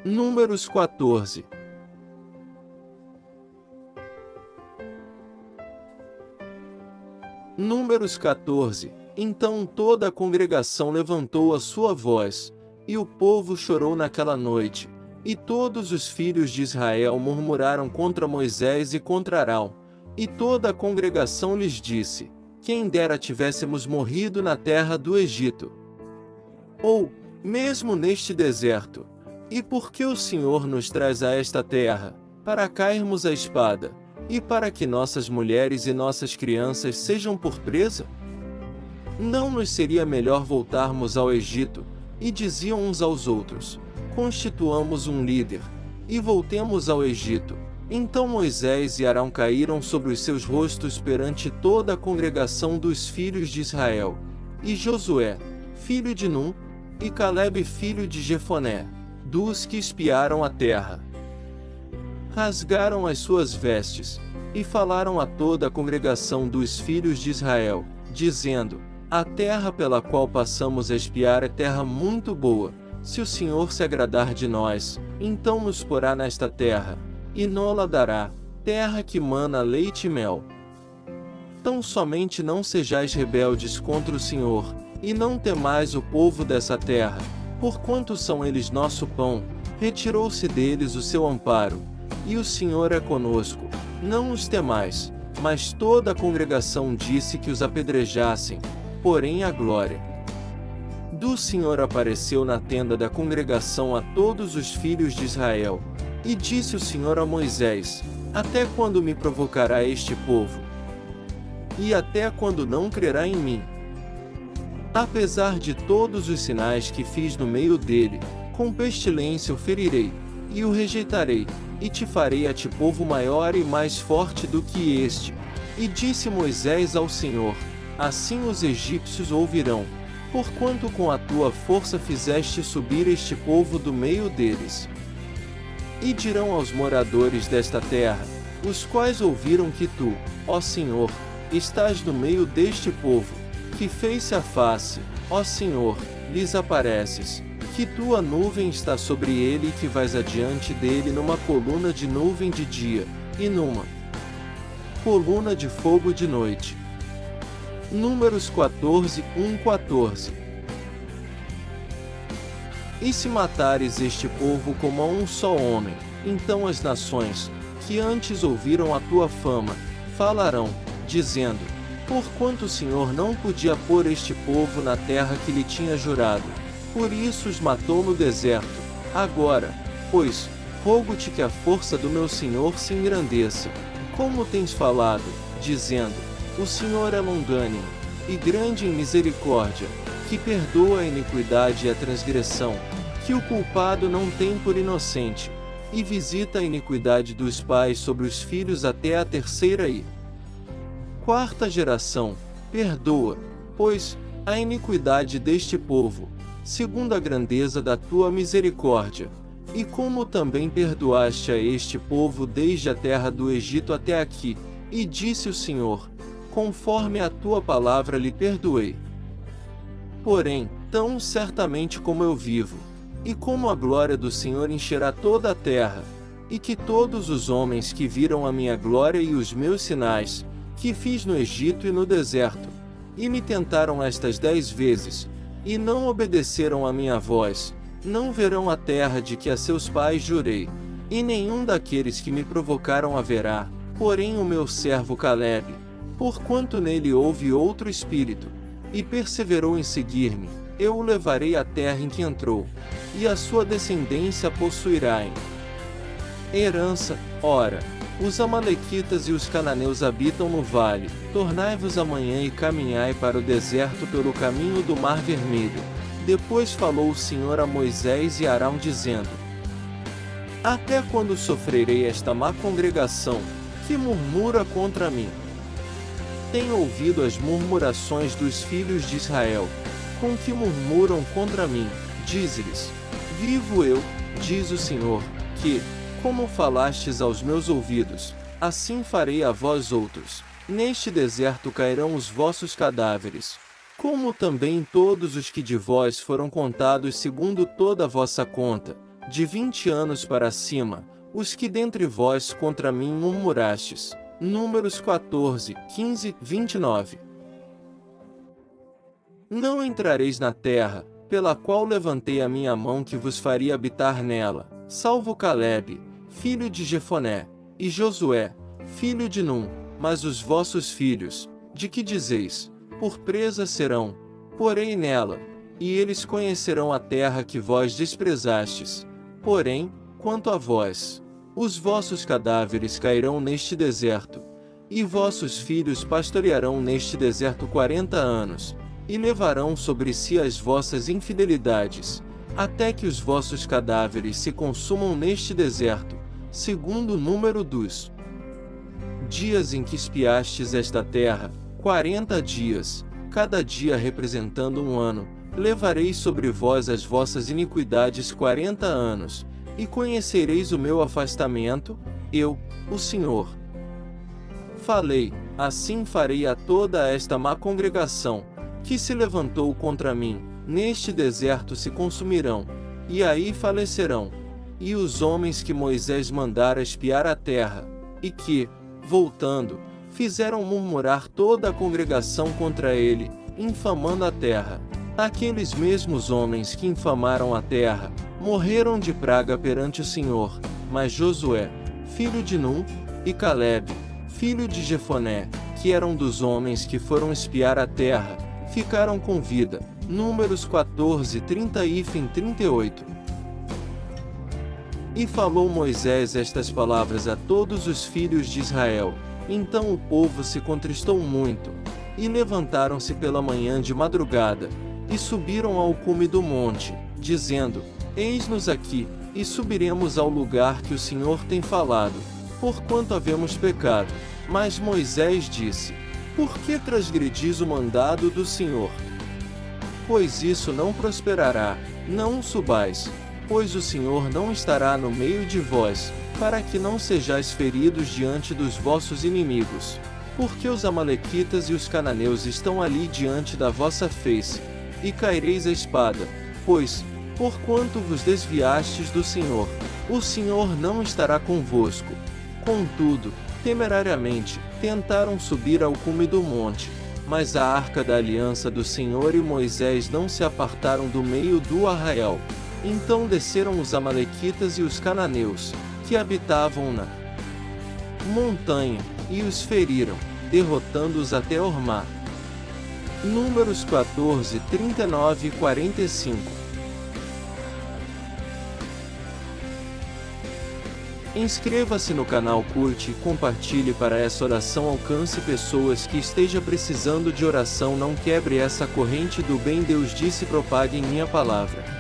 Números 14. Números 14. Então toda a congregação levantou a sua voz, e o povo chorou naquela noite, e todos os filhos de Israel murmuraram contra Moisés e contra Arão, e toda a congregação lhes disse: quem dera tivéssemos morrido na terra do Egito, ou, mesmo neste deserto. E por que o Senhor nos traz a esta terra, para cairmos à espada, e para que nossas mulheres e nossas crianças sejam por presa? Não nos seria melhor voltarmos ao Egito? E diziam uns aos outros: constituamos um líder, e voltemos ao Egito. Então Moisés e Arão caíram sobre os seus rostos perante toda a congregação dos filhos de Israel, e Josué, filho de Nun, e Calebe, filho de Jefoné, dos que espiaram a terra, rasgaram as suas vestes, e falaram a toda a congregação dos filhos de Israel, dizendo: a terra pela qual passamos a espiar é terra muito boa. Se o Senhor se agradar de nós, então nos porá nesta terra, e nola dará, terra que mana leite e mel. Tão somente não sejais rebeldes contra o Senhor, e não temais o povo dessa terra, porquanto são eles nosso pão. Retirou-se deles o seu amparo, e o Senhor é conosco, não os temais. Mas toda a congregação disse que os apedrejassem, porém a glória do Senhor apareceu na tenda da congregação a todos os filhos de Israel. E disse o Senhor a Moisés: até quando me provocará este povo? E até quando não crerá em mim? Apesar de todos os sinais que fiz no meio dele, com pestilência o ferirei, e o rejeitarei, e te farei a ti povo maior e mais forte do que este. E disse Moisés ao Senhor: assim os egípcios ouvirão, porquanto com a tua força fizeste subir este povo do meio deles. E dirão aos moradores desta terra, os quais ouviram que tu, ó Senhor, estás no meio deste povo, que face a face, ó Senhor, lhes apareces, que tua nuvem está sobre ele e que vais adiante dele numa coluna de nuvem de dia, e numa coluna de fogo de noite. Números 14, 14. E se matares este povo como a um só homem, então as nações, que antes ouviram a tua fama, falarão, dizendo: porquanto o Senhor não podia pôr este povo na terra que lhe tinha jurado, por isso os matou no deserto. Agora, pois, rogo-te que a força do meu Senhor se engrandeça, como tens falado, dizendo: o Senhor é longânimo, e grande em misericórdia, que perdoa a iniquidade e a transgressão, que o culpado não tem por inocente, e visita a iniquidade dos pais sobre os filhos até a terceira e quarta geração. Perdoa, pois, a iniquidade deste povo, segundo a grandeza da tua misericórdia, e como também perdoaste a este povo desde a terra do Egito até aqui. E disse o Senhor: conforme a tua palavra lhe perdoei. Porém, tão certamente como eu vivo, e como a glória do Senhor encherá toda a terra, e que todos os homens que viram a minha glória e os meus sinais, que fiz no Egito e no deserto, e me tentaram estas 10 vezes, e não obedeceram à minha voz, não verão a terra de que a seus pais jurei, e nenhum daqueles que me provocaram haverá, porém o meu servo Calebe, porquanto nele houve outro espírito, e perseverou em seguir-me, eu o levarei à terra em que entrou, e a sua descendência possuirá em herança. Ora, os amalequitas e os cananeus habitam no vale. Tornai-vos amanhã e caminhai para o deserto pelo caminho do Mar Vermelho. Depois falou o Senhor a Moisés e Arão dizendo: até quando sofrerei esta má congregação, que murmura contra mim? Tenho ouvido as murmurações dos filhos de Israel, com que murmuram contra mim. Dize-lhes: vivo eu, diz o Senhor, que, como falastes aos meus ouvidos, assim farei a vós outros. Neste deserto cairão os vossos cadáveres, como também todos os que de vós foram contados segundo toda a vossa conta, de 20 anos para cima, os que dentre vós contra mim murmurastes. Números 14, 15, 29. Não entrareis na terra, pela qual levantei a minha mão que vos faria habitar nela, salvo Calebe, filho de Jefoné, e Josué, filho de Num, mas os vossos filhos, de que dizeis, por presa serão, porém nela, e eles conhecerão a terra que vós desprezastes. Porém, quanto a vós, os vossos cadáveres cairão neste deserto, e vossos filhos pastorearão neste deserto 40 anos, e levarão sobre si as vossas infidelidades, até que os vossos cadáveres se consumam neste deserto, segundo o número dos dias em que espiastes esta terra, 40 dias, cada dia representando um ano. Levareis sobre vós as vossas iniquidades 40 anos, e conhecereis o meu afastamento, eu, o Senhor. Falei, assim farei a toda esta má congregação, que se levantou contra mim, neste deserto se consumirão, e aí falecerão. E os homens que Moisés mandara espiar a terra, e que, voltando, fizeram murmurar toda a congregação contra ele, infamando a terra. Aqueles mesmos homens que infamaram a terra, morreram de praga perante o Senhor, mas Josué, filho de Num, e Calebe, filho de Jefoné, que eram dos homens que foram espiar a terra, ficaram com vida. Números 14, 30 e 38. E falou Moisés estas palavras a todos os filhos de Israel. Então o povo se contristou muito, e levantaram-se pela manhã de madrugada, e subiram ao cume do monte, dizendo, eis-nos aqui, e subiremos ao lugar que o Senhor tem falado, porquanto havemos pecado. Mas Moisés disse, por que transgredis o mandado do Senhor? Pois isso não prosperará, não subais, pois o Senhor não estará no meio de vós, para que não sejais feridos diante dos vossos inimigos, porque os amalequitas e os cananeus estão ali diante da vossa face, e caireis a espada, pois, porquanto vos desviastes do Senhor, o Senhor não estará convosco. Contudo, temerariamente, tentaram subir ao cume do monte, mas a arca da aliança do Senhor e Moisés não se apartaram do meio do arraial. Então desceram os amalequitas e os cananeus, que habitavam na montanha, e os feriram, derrotando-os até Hormá. Números 14, 39 e 45. Inscreva-se no canal, curte e compartilhe para essa oração alcance pessoas que esteja precisando de oração. Não quebre essa corrente do bem. Deus disse: propague em minha palavra.